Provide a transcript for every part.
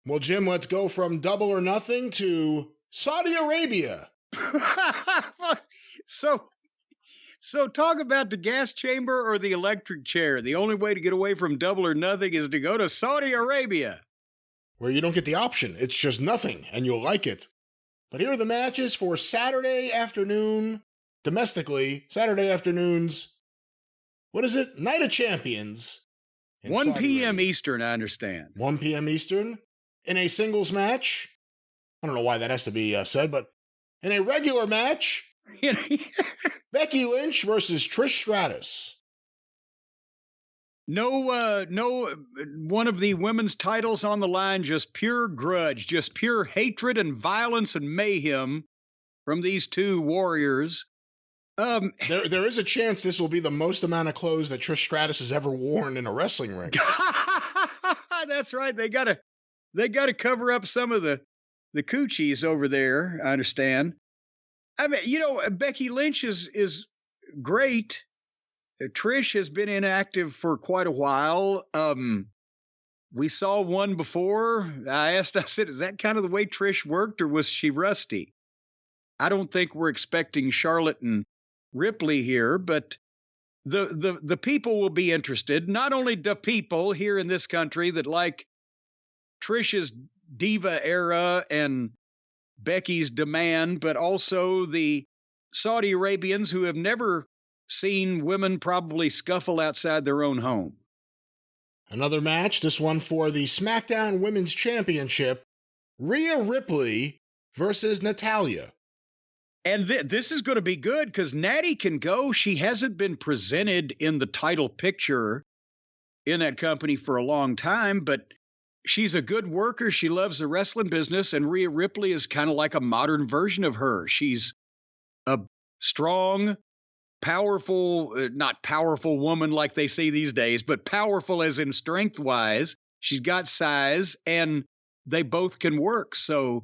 Well, Jim, let's go from Double or Nothing to Saudi Arabia. so talk about the gas chamber or the electric chair. The only way to get away from Double or Nothing is to go to Saudi Arabia, where you don't get the option. It's just nothing, and you'll like it. But here are the matches for Saturday afternoon, domestically, Saturday afternoons. What is it? Night of Champions. 1 p.m. Eastern, I understand. 1 p.m. Eastern. In a singles match. I don't know why that has to be said, but in a regular match, Becky Lynch versus Trish Stratus. No one of the women's titles on the line, just pure grudge, just pure hatred and violence and mayhem from these two warriors. There is a chance this will be the most amount of clothes that Trish Stratus has ever worn in a wrestling ring. That's right. They gotta cover up some of the coochies over there, I understand. I mean, Becky Lynch is great. Trish has been inactive for quite a while. We saw one before. I said, is that kind of the way Trish worked, or was she rusty? I don't think we're expecting Charlotte and Ripley here, but the people will be interested. Not only the people here in this country that like Trish's diva era and Becky's demand, but also the Saudi Arabians who have never seen women probably scuffle outside their own home. Another match, this one for the SmackDown Women's Championship, Rhea Ripley versus Natalya. And this is going to be good because Natty can go. She hasn't been presented in the title picture in that company for a long time, but she's a good worker. She loves the wrestling business, and Rhea Ripley is kind of like a modern version of her. She's a strong, powerful, not powerful woman like they say these days, but powerful as in strength-wise. She's got size, and they both can work. So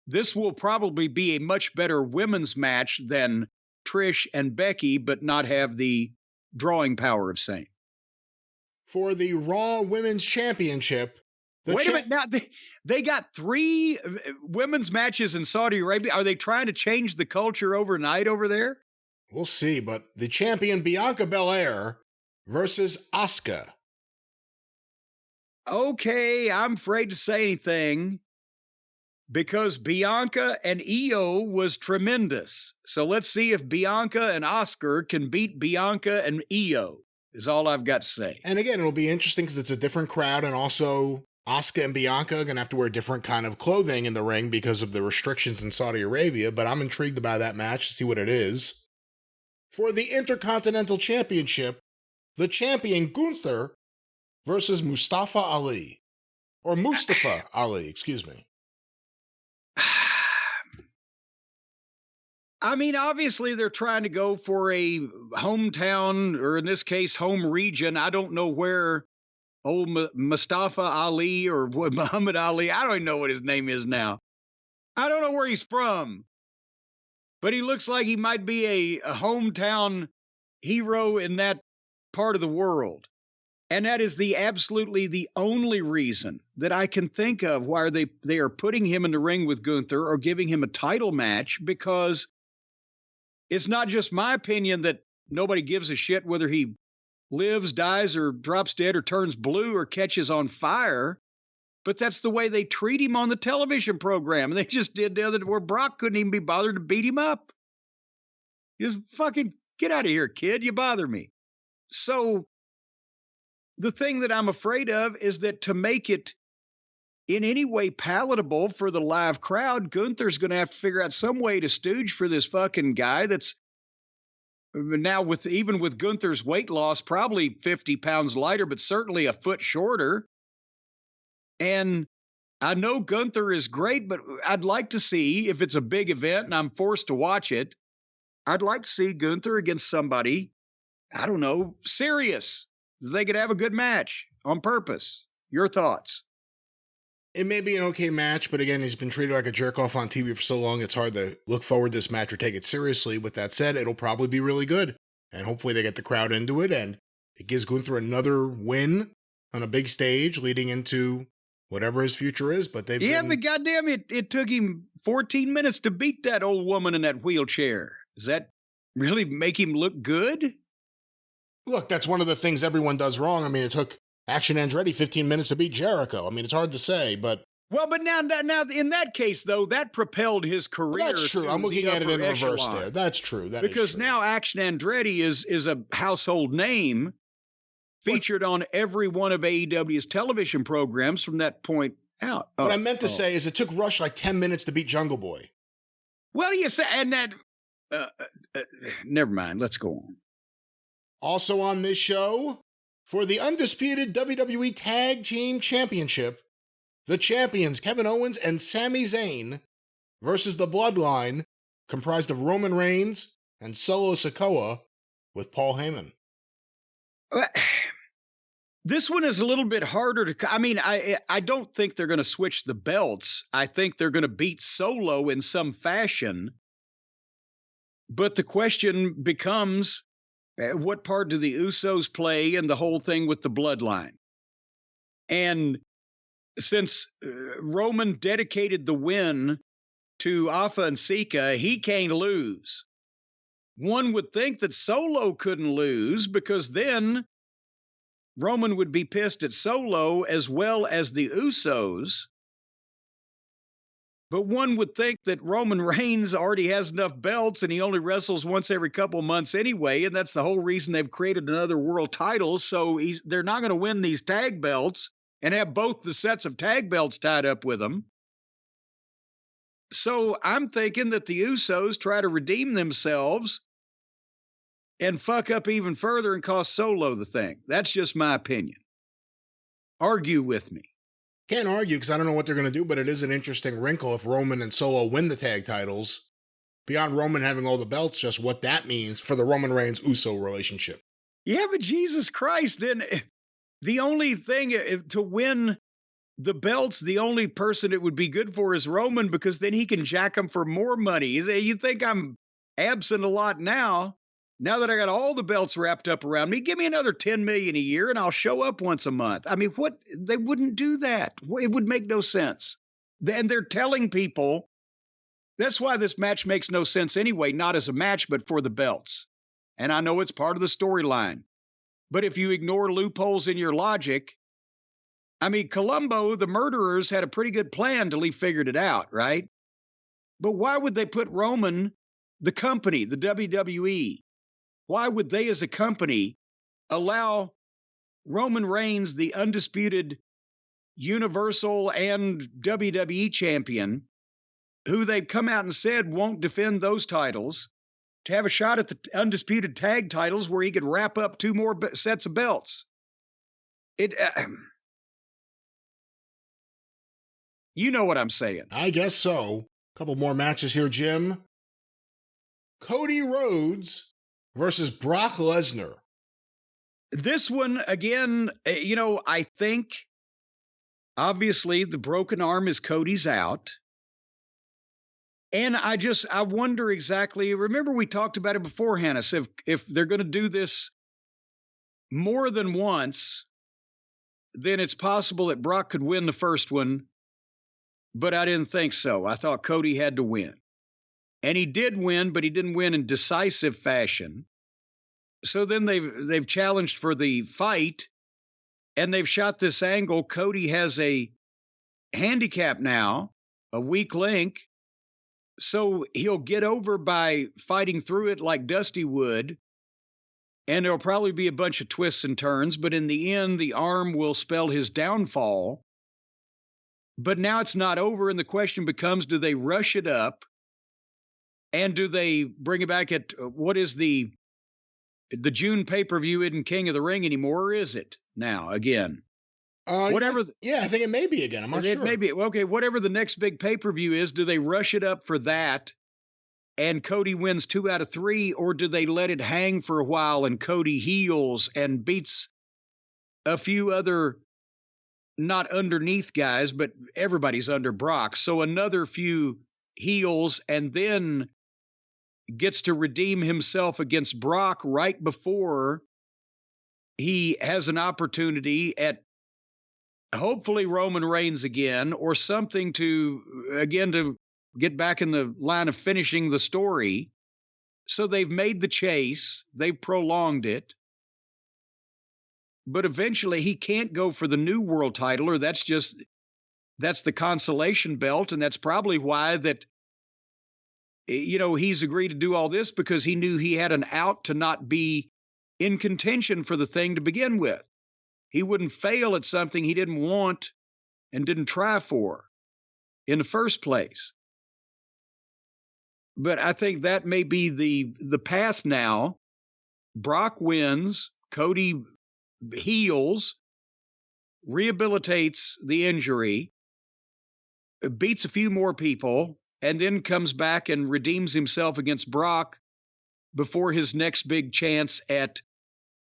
this will probably be a much better women's match than Trish and Becky, but not have the drawing power of same. For the Raw Women's Championship, wait a minute. Now, they got 3 women's matches in Saudi Arabia. Are they trying to change the culture overnight over there? We'll see, but the champion Bianca Belair versus Asuka. Okay, I'm afraid to say anything because Bianca and Io was tremendous. So let's see if Bianca and Asuka can beat Bianca and Io, is all I've got to say. And again, it'll be interesting because it's a different crowd, and also Asuka and Bianca are going to have to wear different kind of clothing in the ring because of the restrictions in Saudi Arabia, but I'm intrigued by that match to see what it is. For the Intercontinental Championship, the champion Gunther versus Mustafa Ali. Or Mustafa Ali, excuse me. I mean, obviously they're trying to go for a hometown, or in this case, home region. I don't know where old Mustafa Ali or Muhammad Ali, I don't even know what his name is now. I don't know where he's from. But he looks like he might be a hometown hero in that part of the world. And that is absolutely the only reason that I can think of why they are putting him in the ring with Gunther or giving him a title match, because it's not just my opinion that nobody gives a shit whether he lives, dies, or drops dead, or turns blue, or catches on fire. But that's the way they treat him on the television program. And they just did the other where Brock couldn't even be bothered to beat him up. Just fucking get out of here, kid. You bother me. So the thing that I'm afraid of is that to make it in any way palatable for the live crowd, Gunther's going to have to figure out some way to stooge for this fucking guy that's now, even with Gunther's weight loss, probably 50 pounds lighter, but certainly a foot shorter. And I know Gunther is great, but I'd like to see, if it's a big event and I'm forced to watch it, I'd like to see Gunther against somebody, I don't know, serious. They could have a good match on purpose. Your thoughts? It may be an okay match, but again, he's been treated like a jerk-off on TV for so long, it's hard to look forward to this match or take it seriously. With that said, it'll probably be really good, and hopefully they get the crowd into it, and it gives Gunther another win on a big stage leading into whatever his future is, but they've Yeah, been... but goddamn it took him 14 minutes to beat that old woman in that wheelchair. Does that really make him look good? Look, that's one of the things everyone does wrong. I mean, it took Action Andretti 15 minutes to beat Jericho. I mean, it's hard to say, but... Well, but now in that case, though, that propelled his career. Well, that's true. To I'm looking the at it in upper reverse echelon. there. That's true. Because true. now Action Andretti is a household name, featured on every one of AEW's television programs from that point out. What I meant to say is it took Rush like 10 minutes to beat Jungle Boy. Well, yes, and that... never mind. Let's go on. Also on this show, for the undisputed WWE Tag Team Championship, the champions Kevin Owens and Sami Zayn versus the Bloodline, comprised of Roman Reigns and Solo Sikoa with Paul Heyman. This one is a little bit harder to... I mean, I don't think they're going to switch the belts. I think they're going to beat Solo in some fashion. But the question becomes, what part do the Usos play in the whole thing with the Bloodline? And since Roman dedicated the win to Alpha and Sika, he can't lose. One would think that Solo couldn't lose, because then Roman would be pissed at Solo as well as the Usos. But one would think that Roman Reigns already has enough belts and he only wrestles once every couple months anyway, and that's the whole reason they've created another world title. So they're not going to win these tag belts and have both the sets of tag belts tied up with them. So I'm thinking that the Usos try to redeem themselves and fuck up even further and cost Solo the thing. That's just my opinion. Argue with me. Can't argue because I don't know what they're going to do, but it is an interesting wrinkle if Roman and Solo win the tag titles. Beyond Roman having all the belts, just what that means for the Roman Reigns-Uso relationship. Yeah, but Jesus Christ, then the only thing to win the belts, the only person it would be good for is Roman, because then he can jack them for more money. You think I'm absent a lot now? Now that I got all the belts wrapped up around me, give me another $10 million a year and I'll show up once a month. I mean, what? They wouldn't do that. It would make no sense. And they're telling people, that's why this match makes no sense anyway, not as a match, but for the belts. And I know it's part of the storyline. But if you ignore loopholes in your logic, I mean, Columbo, the murderers, had a pretty good plan till he figured it out, right? But why would they put Roman, the company, the WWE, why would they as a company allow Roman Reigns, the undisputed Universal and WWE champion, who they've come out and said won't defend those titles, to have a shot at the undisputed tag titles where he could wrap up two more sets of belts? You know what I'm saying. I guess so. A couple more matches here, Jim. Cody Rhodes versus Brock Lesnar. This one, again, I think, obviously, the broken arm is Cody's out. And I wonder exactly, remember we talked about it before, Hannes, if they're going to do this more than once, then it's possible that Brock could win the first one, but I didn't think so. I thought Cody had to win. And he did win, but he didn't win in decisive fashion. So then they've challenged for the fight, and they've shot this angle. Cody has a handicap now, a weak link, so he'll get over by fighting through it like Dusty would, and there'll probably be a bunch of twists and turns, but in the end, the arm will spell his downfall. But now it's not over, and the question becomes, do they rush it up, and do they bring it back at, what is the June pay-per-view isn't King of the Ring anymore, or is it now again? Whatever. Yeah, I think it may be again. I'm not sure. Maybe. Okay, whatever the next big pay-per-view is, do they rush it up for that and Cody wins 2 out of 3, or do they let it hang for a while and Cody heals and beats a few other, not underneath guys, but everybody's under Brock. So another few heals and then gets to redeem himself against Brock right before he has an opportunity at hopefully Roman Reigns again, or something to get back in the line of finishing the story. So they've made the chase, they've prolonged it, but eventually he can't go for the new world title, or that's the consolation belt, and that's probably why he's agreed to do all this, because he knew he had an out to not be in contention for the thing to begin with. He wouldn't fail at something he didn't want and didn't try for in the first place. But I think that may be the path now. Brock wins, Cody heals, rehabilitates the injury, beats a few more people, and then comes back and redeems himself against Brock before his next big chance at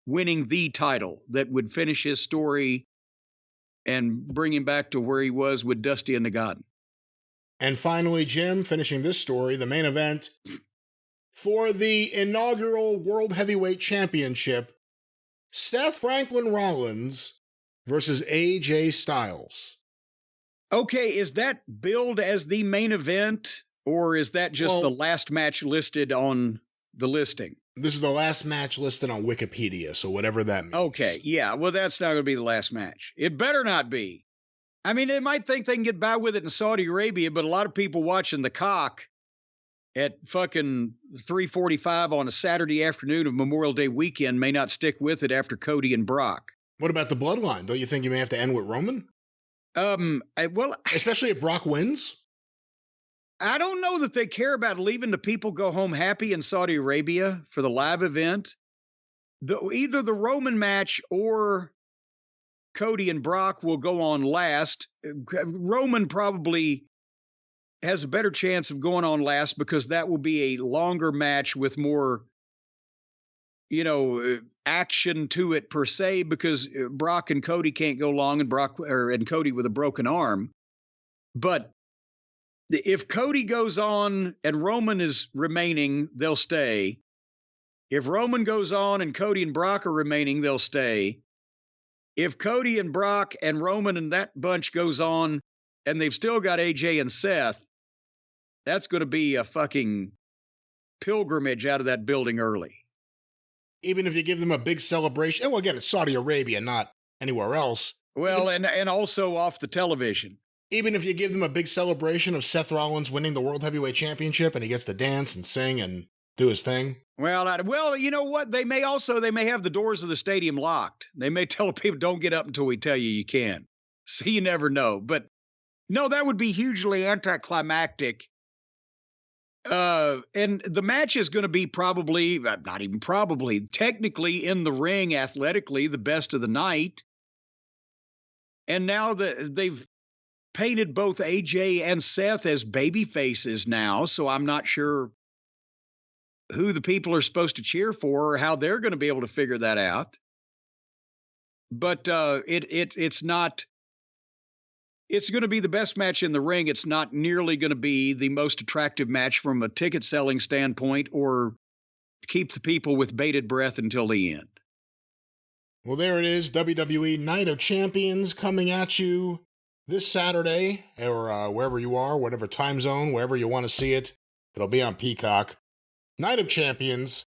winning the title that would finish his story and bring him back to where he was with Dusty in the Garden. And finally, Jim, finishing this story, the main event for the inaugural World Heavyweight Championship, Seth Franklin Rollins versus AJ Styles. Okay, is that billed as the main event, or is that just the last match listed on the listing? This is the last match listed on Wikipedia, so whatever that means. Okay, yeah, well, that's not going to be the last match. It better not be. I mean, they might think they can get by with it in Saudi Arabia, but a lot of people watching the cock at fucking 3:45 on a Saturday afternoon of Memorial Day weekend may not stick with it after Cody and Brock. What about the bloodline? Don't you think you may have to end with Roman? Especially if Brock wins? I don't know that they care about leaving the people go home happy in Saudi Arabia for the live event. Either the Roman match or Cody and Brock will go on last. Roman probably has a better chance of going on last because that will be a longer match with more, action to it per se, because Brock and Cody can't go long, and Cody with a broken arm. But if Cody goes on and Roman is remaining, they'll stay. If Roman goes on and Cody and Brock are remaining, they'll stay. If Cody and Brock and Roman and that bunch goes on and they've still got AJ and Seth, that's going to be a fucking pilgrimage out of that building early. Even if you give them a big celebration. Well, again, it's Saudi Arabia, not anywhere else. Well, and also off the television. Even if you give them a big celebration of Seth Rollins winning the World Heavyweight Championship and he gets to dance and sing and do his thing. Well, you know what? They may have the doors of the stadium locked. They may tell people, don't get up until we tell you can. So you never know. But no, that would be hugely anticlimactic. And the match is going to be probably, not even probably, technically in the ring, athletically, the best of the night. And now they've painted both AJ and Seth as baby faces now, so I'm not sure who the people are supposed to cheer for or how they're going to be able to figure that out. But it's not. It's going to be the best match in the ring. It's not nearly going to be the most attractive match from a ticket selling standpoint or keep the people with bated breath until the end. Well, there it is. WWE Night of Champions coming at you this Saturday, or wherever you are, whatever time zone, wherever you want to see it. It'll be on Peacock. Night of Champions.